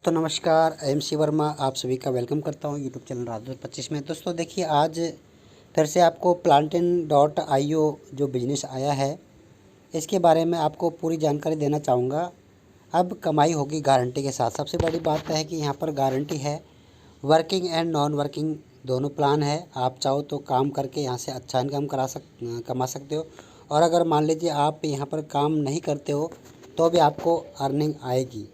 तो नमस्कार, M C Verma आप सभी का वेलकम करता हूं यूट्यूब चैनल राज 25 में। दोस्तों देखिए, आज फिर से आपको Plantain.io जो बिज़नेस आया है, इसके बारे में आपको पूरी जानकारी देना चाहूँगा। अब कमाई होगी गारंटी के साथ। सबसे बड़ी बात है कि यहाँ पर गारंटी है, वर्किंग एंड नॉन वर्किंग दोनों प्लान है। आप चाहो तो काम करके यहाँ से अच्छा इनकम कमा सकते हो, और अगर मान लीजिए आप यहाँ पर काम नहीं करते हो तो भी आपको अर्निंग आएगी।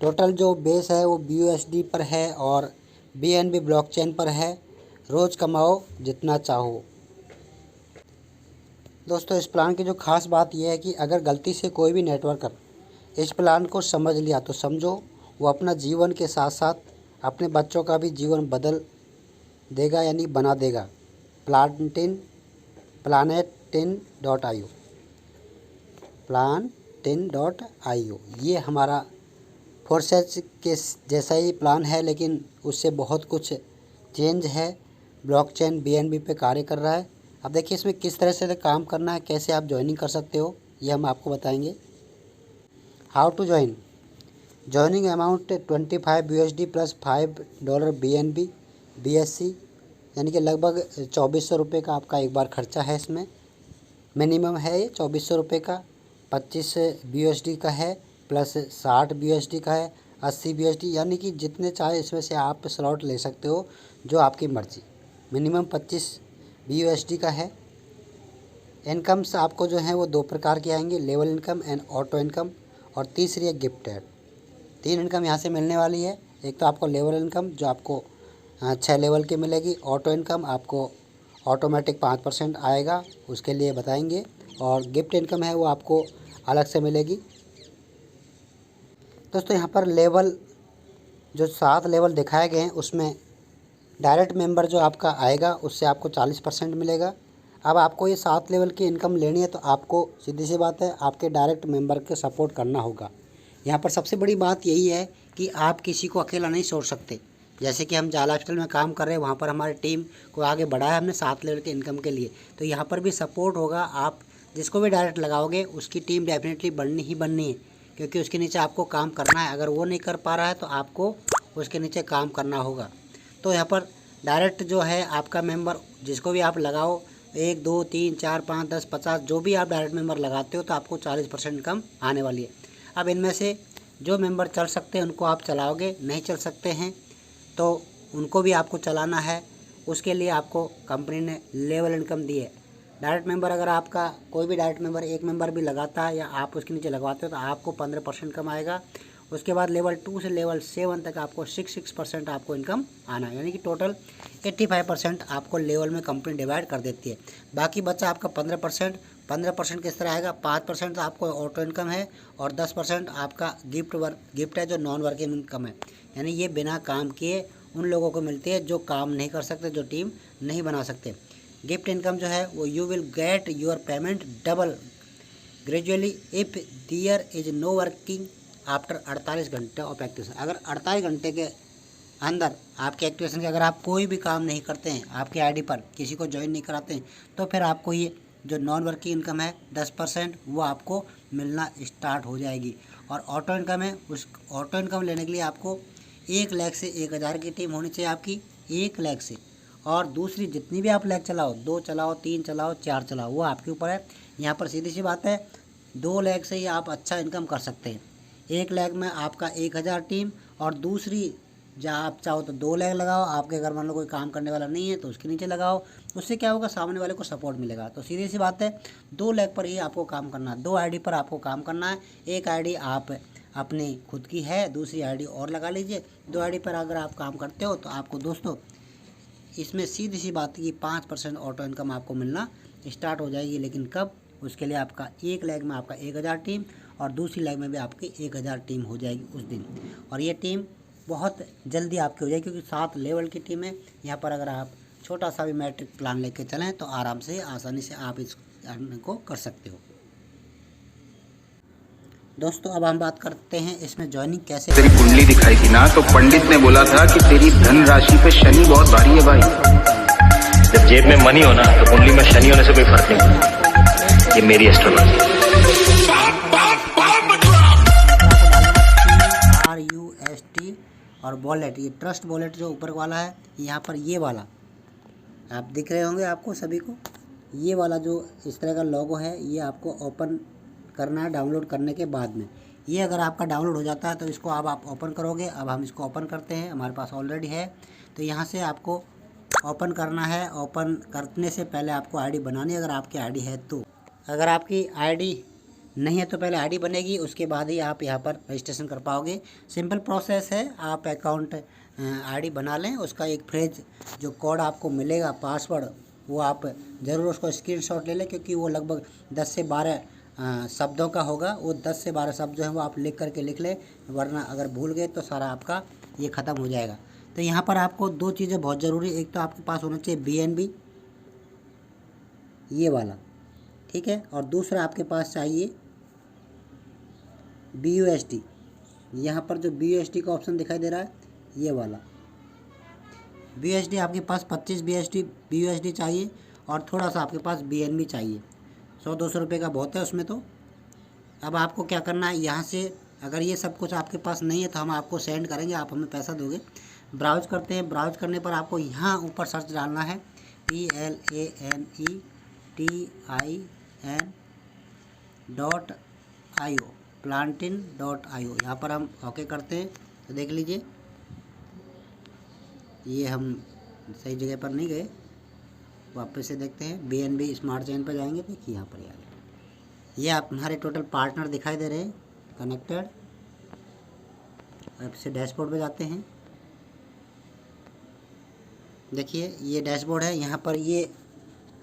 टोटल जो बेस है वो BUSD पर है और BNB ब्लॉकचेन पर है। रोज़ कमाओ जितना चाहो। दोस्तों, इस प्लान की जो ख़ास बात यह है कि अगर गलती से कोई भी नेटवर्कर इस प्लान को समझ लिया तो समझो वो अपना जीवन के साथ साथ अपने बच्चों का भी जीवन बदल देगा, यानी बना देगा। Plantain.io ये हमारा फोर्सेज के जैसा ही प्लान है, लेकिन उससे बहुत कुछ चेंज है। ब्लॉकचेन BNB पे कार्य कर रहा है। अब देखिए इसमें किस तरह से काम करना है, कैसे आप ज्वाइनिंग कर सकते हो, ये हम आपको बताएंगे। How to joining amount 25 BUSD plus $5 BNB BSC, यानी कि लगभग 2400 रुपये का आपका एक बार खर्चा है। इसमें मिनिमम है ये 2400 रुपये का। 25 BUSD का है, प्लस 60 BUSD का है, 80 BUSD, यानी कि जितने चाहे इसमें से आप स्लॉट ले सकते हो, जो आपकी मर्ज़ी। मिनिमम 25 BUSD का है। इनकम्स आपको जो है वो दो प्रकार की आएंगी, level income and auto income, और तीसरी है गिफ्टेड। 3 इनकम यहाँ से मिलने वाली है। एक तो आपको लेवल इनकम जो आपको 6 लेवल की मिलेगी। ऑटो इनकम आपको ऑटोमेटिक 5% आएगा, उसके लिए बताएंगे। और गिफ्ट इनकम है वो आपको अलग से मिलेगी। दोस्तों, यहाँ पर लेवल जो 7 लेवल दिखाए गए हैं, उसमें डायरेक्ट मेंबर जो आपका आएगा उससे आपको 40% मिलेगा। अब आपको ये 7 लेवल की इनकम लेनी है तो आपको सीधी सी बात है, आपके डायरेक्ट मेंबर के सपोर्ट करना होगा। यहाँ पर सबसे बड़ी बात यही है कि आप किसी को अकेला नहीं छोड़ सकते। जैसे कि हम जाला लाइफस्टाइल में काम कर रहे हैं, वहाँ पर हमारी टीम को आगे बढ़ाया हमने 7 लेवल के इनकम के लिए, तो यहाँ पर भी सपोर्ट होगा। आप जिसको भी डायरेक्ट लगाओगे उसकी टीम डेफिनेटली बननी ही बननी है, क्योंकि उसके नीचे आपको काम करना है। अगर वो नहीं कर पा रहा है तो आपको उसके नीचे काम करना होगा। तो यहाँ पर डायरेक्ट जो है आपका मेंबर, जिसको भी आप लगाओ, 1 2 3 4 5 10 50, जो भी आप डायरेक्ट मेंबर लगाते हो तो आपको 40% इनकम आने वाली है। अब इनमें से जो मेंबर चल सकते हैं उनको आप चलाओगे, नहीं चल सकते हैं तो उनको भी आपको चलाना है। उसके लिए आपको कंपनी ने लेवल इनकम दी है। डायरेक्ट मेंबर, अगर आपका कोई भी डायरेक्ट मेंबर एक मेंबर भी लगाता है या आप उसके नीचे लगवाते हो तो आपको 15% इनकम आएगा। उसके बाद लेवल 2 से लेवल 7 तक आपको 6% आपको इनकम आना है, यानी कि टोटल 85% आपको लेवल में कंपनी डिवाइड कर देती है। बाकी बचा आपका 15% किस तरह आएगा। 5% आपको ऑटो इनकम है और 10% आपका गिफ्ट है, जो नॉन वर्किंग इनकम है, यानी ये बिना काम किए उन लोगों को मिलती है जो काम नहीं कर सकते, जो टीम नहीं बना सकते। गिफ्ट इनकम जो है वो you will get your payment double gradually if there is no working after 48 घंटे ऑफ एक्टिवेशन। अगर 48 घंटे के अंदर आपके एक्टिवेशन के अगर आप कोई भी काम नहीं करते हैं, आपके आईडी पर किसी को ज्वाइन नहीं कराते हैं, तो फिर आपको ये जो नॉन वर्किंग इनकम है 10% वो आपको मिलना स्टार्ट हो जाएगी। और ऑटो इनकम है, उस ऑटो इनकम लेने के लिए आपको 1 लाख से 1000 की टीम होनी चाहिए आपकी, 1 लाख से। और दूसरी जितनी भी आप लैग चलाओ, 2 चलाओ, 3 चलाओ, 4 चलाओ, वो आपके ऊपर है। यहाँ पर सीधी सी बात है, 2 लाख से ही आप अच्छा इनकम कर सकते हैं। 1 लाख में आपका 1000 टीम, और दूसरी जहाँ आप चाहो तो 2 लाख लगाओ। आपके घर मान लो कोई काम करने वाला नहीं है तो उसके नीचे लगाओ। उससे क्या होगा, सामने वाले को सपोर्ट मिलेगा। तो सीधी सी बात है, 2 लाख पर ही आपको काम करना है। 2 आईडी पर आपको काम करना है। एक आईडी आप अपनी खुद की है, दूसरी आईडी और लगा लीजिए। 2 आईडी पर अगर आप काम करते हो तो आपको दोस्तों इसमें सीधी सी बात की 5% ऑटो इनकम आपको मिलना स्टार्ट हो जाएगी। लेकिन कब, उसके लिए आपका 1 लाख में आपका 1000 टीम और दूसरी लाख में भी आपकी 1000 टीम हो जाएगी उस दिन। और ये टीम बहुत जल्दी आपकी हो जाएगी, क्योंकि 7 लेवल की टीम है। यहाँ पर अगर आप छोटा सा भी मैट्रिक प्लान लेके चलें तो आराम से, आसानी से आप इस को कर सकते हो। दोस्तों, अब हम बात करते हैं इसमें ज्वाइनिंग कैसे। तेरी कुंडली दिखाई थी ना, तो पंडित ने बोला था कि तेरी धन राशि पे शनि बहुत भारी है भाई। जब जेब में मनी हो ना तो कुंडली में शनि होने से कोई फर्क नहीं पड़ता। ये मेरी एस्ट्रोलॉजी है। RUST और वॉलेट, ये ट्रस्ट वॉलेट जो ऊपर वाला है, यहाँ पर ये वाला आप दिख रहे होंगे आपको सभी को, ये वाला जो इस तरह का लोगो है ये आपको ओपन करना है डाउनलोड करने के बाद में। ये अगर आपका डाउनलोड हो जाता है तो इसको अब आप ओपन करोगे। अब हम इसको ओपन करते हैं, हमारे पास ऑलरेडी है। तो यहाँ से आपको ओपन करना है। ओपन करने से पहले आपको आईडी बनानी है, अगर आपकी आईडी है तो। अगर आपकी आईडी नहीं है तो पहले आईडी बनेगी, उसके बाद ही आप यहाँ पर रजिस्ट्रेशन कर पाओगे। सिंपल प्रोसेस है, आप अकाउंट आईडी बना लें। उसका एक फ्रेज जो कोड आपको मिलेगा, पासवर्ड, वो आप ज़रूर उसको स्क्रीनशॉट ले लें, क्योंकि वो लगभग 10 से 12 शब्दों का होगा। वो 10 से 12 शब्द जो हैं वो आप लिख करके लिख लें, वरना अगर भूल गए तो सारा आपका ये ख़त्म हो जाएगा। तो यहाँ पर आपको 2 चीज़ें बहुत ज़रूरी, एक तो आपके पास होना चाहिए BNB ये वाला, ठीक है, और दूसरा आपके पास चाहिए BUSD। यहाँ पर जो BUSD का ऑप्शन दिखाई दे रहा है ये वाला BUSD, आपके पास 25 BUSD चाहिए, और थोड़ा सा आपके पास BNB चाहिए। 100-200 रुपये का बहुत है उसमें। तो अब आपको क्या करना है, यहाँ से अगर ये सब कुछ आपके पास नहीं है तो हम आपको सेंड करेंगे, आप हमें पैसा दोगे। ब्राउज करते हैं, ब्राउज करने पर आपको यहाँ ऊपर सर्च डालना है PLANETIN.IO, plantin.io। यहाँ पर हम ओके करते हैं तो देख लीजिए ये हम सही जगह पर नहीं गए, वापस से देखते हैं। BNB स्मार्ट चेन पर जाएंगे, देखिए यहाँ पर आ गया। ये आप हमारे टोटल पार्टनर दिखाई दे रहे हैं कनेक्टेड। अब से डैशबोर्ड पे जाते हैं, देखिए ये डैशबोर्ड है। यहाँ पर ये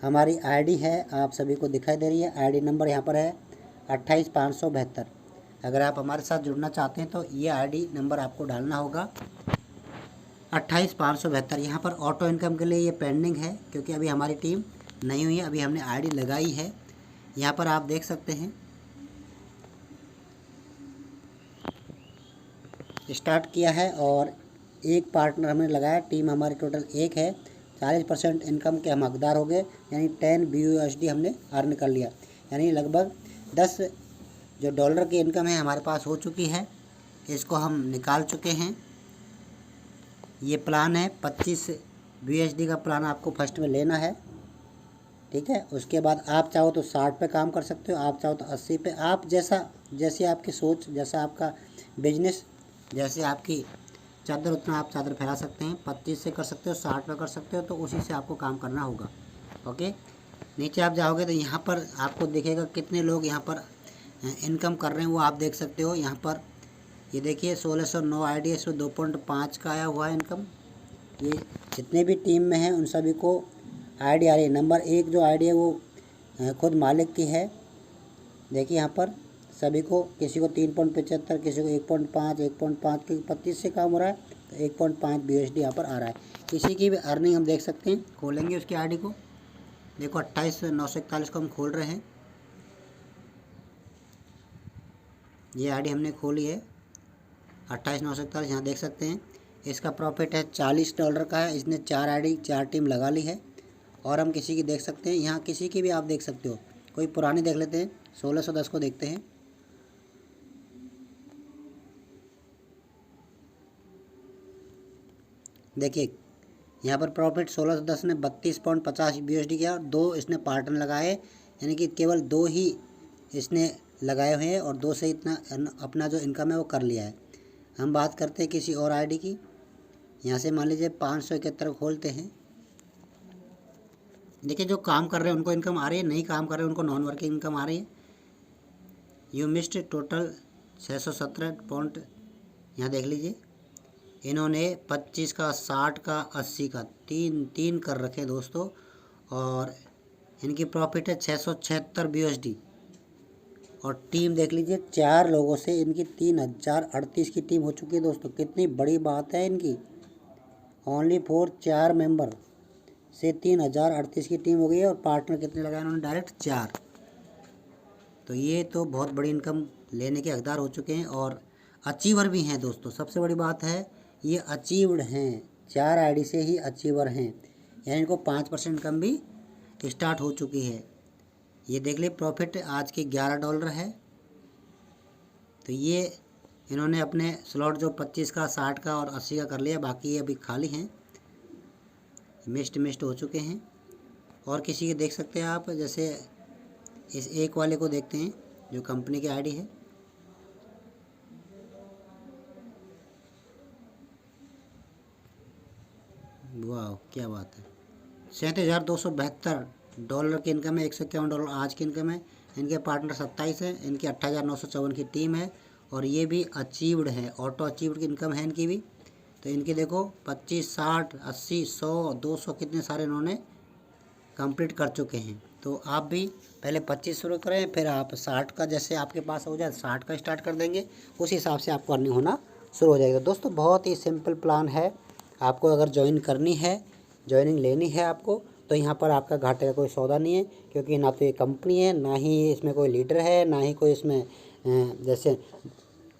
हमारी आईडी है, आप सभी को दिखाई दे रही है। आईडी नंबर यहाँ पर है 28572। अगर आप हमारे साथ जुड़ना चाहते हैं तो ये आईडी नंबर आपको डालना होगा 28572। यहाँ पर ऑटो इनकम के लिए ये पेंडिंग है, क्योंकि अभी हमारी टीम नहीं हुई है, अभी हमने आईडी लगाई है। यहाँ पर आप देख सकते हैं स्टार्ट किया है, और एक पार्टनर हमने लगाया। टीम हमारी टोटल 1 है। 40% इनकम के हम हकदार हो गए, यानी 10 BUSD हमने अर्न कर लिया, यानी लगभग 10 जो डॉलर की इनकम है हमारे पास हो चुकी है। इसको हम निकाल चुके हैं। ये प्लान है 25 BUSD का प्लान आपको फर्स्ट में लेना है, ठीक है। उसके बाद आप चाहो तो 60 पे काम कर सकते हो, आप चाहो तो 80 पे, आप जैसी आपकी सोच, जैसा आपका बिजनेस, जैसे आपकी चादर, उतना आप चादर फैला सकते हैं। 25 से कर सकते हो, 60 पे कर सकते हो, तो उसी से आपको काम करना होगा। ओके, नीचे आप जाओगे तो यहाँ पर आपको दिखेगा कितने लोग यहाँ पर इनकम कर रहे हैं, वो आप देख सकते हो। यहाँ पर ये देखिए 1609 आईडी, इसमें 2.5 का आया हुआ है इनकम। ये जितने भी टीम में हैं उन सभी को आईडी आ रही है। नंबर 1 जो आईडी है वो खुद मालिक की है। देखिए यहाँ पर सभी को, किसी को 3.75, किसी को 1.5, 1.5, क्योंकि 25 से काम हो रहा है तो 1.5 BUSD यहाँ पर आ रहा है। किसी की भी अर्निंग हम देख सकते हैं। खोलेंगे उसकी आईडी को, देखो 28,941 को हम खोल रहे हैं। ये आईडी हमने खोली है 28,941, यहाँ देख सकते हैं। इसका प्रॉफिट है $40 का है। इसने 4 आईडी 4 टीम लगा ली है। और हम किसी की देख सकते हैं, यहाँ किसी की भी आप देख सकते हो। कोई पुरानी देख लेते हैं, 1610 को देखते हैं। देखिए यहाँ पर प्रॉफिट 1610 ने 32.50 BUSD किया, और 2 इसने पार्टनर लगाए, यानी कि केवल 2 ही इसने लगाए हुए हैं, और 2 से इतना अपना जो इनकम है वो कर लिया है। हम बात करते हैं किसी और आईडी की। यहाँ से मान लीजिए 571 खोलते हैं। देखिए जो काम कर रहे हैं उनको इनकम आ रही है, नहीं काम कर रहे हैं उनको नॉन वर्किंग इनकम आ रही है। यू मिस्ड टोटल 617 पॉइंट, यहाँ देख लीजिए। इन्होंने 25 का, 60 का, 80 का 3 कर रखे दोस्तों, और इनकी प्रॉफिट है 676 BUSD। और टीम देख लीजिए, 4 लोगों से इनकी 3038 की टीम हो चुकी है दोस्तों। कितनी बड़ी बात है इनकी। ओनली फॉर 4 मेंबर से 3038 की टीम हो गई है, और पार्टनर कितने लगाए उन्होंने, डायरेक्ट 4। तो ये तो बहुत बड़ी इनकम लेने के हकदार हो चुके हैं, और अचीवर भी हैं दोस्तों। सबसे बड़ी बात है ये अचीव्ड हैं, 4 आईडी से ही अचीवर हैं, यानी इनको 5% इनकम भी स्टार्ट हो चुकी है। ये देख ले प्रॉफिट आज के $11 है। तो ये इन्होंने अपने स्लॉट जो 25 का, 60 का और 80 का कर लिया, बाकी ये अभी खाली हैं, मिस्ट हो चुके हैं। और किसी के देख सकते हैं आप, जैसे इस एक वाले को देखते हैं जो कंपनी की आईडी है। वाह क्या बात है, $37,272 की इनकम है, $151 आज की इनकम है। इनके पार्टनर 27 है, इनकी 28,954 की टीम है और ये भी अचीव्ड है, ऑटो अचीव्ड की इनकम है इनकी भी। तो इनकी देखो 25, 60, 80, 100, 200 कितने सारे इन्होंने कंप्लीट कर चुके हैं। तो आप भी पहले 25 शुरू करें, फिर आप 60 का जैसे आपके पास हो जाए 60 का स्टार्ट कर देंगे, उस हिसाब से आपको अर्निंग होना शुरू हो जाएगा। दोस्तों बहुत ही सिंपल प्लान है, आपको अगर ज्वाइन करनी है, ज्वाइनिंग लेनी है आपको, तो यहाँ पर आपका घाटे का कोई सौदा नहीं है, क्योंकि ना तो ये कंपनी है, ना ही इसमें कोई लीडर है, ना ही कोई इसमें जैसे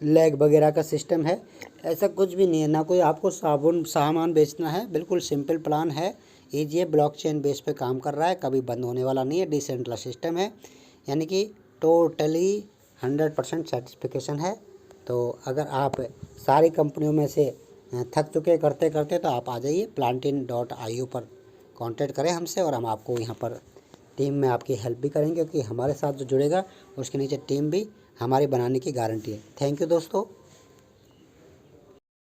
लैग वगैरह का सिस्टम है, ऐसा कुछ भी नहीं है। ना कोई आपको सामान बेचना है, बिल्कुल सिंपल प्लान है। ये ब्लॉकचेन बेस पे काम कर रहा है, कभी बंद होने वाला नहीं है, डिसेंट्रलाइज्ड सिस्टम है, यानी कि टोटली 100% सेटिस्फिकेशन है। तो अगर आप सारी कंपनियों में से थक चुके करते करते, तो आप आ जाइए Plantin.io पर कांटेक्ट करें हमसे, और हम आपको यहाँ पर टीम में आपकी हेल्प भी करेंगे, क्योंकि हमारे साथ जो जुड़ेगा उसके नीचे टीम भी हमारी बनाने की गारंटी है। थैंक यू दोस्तों।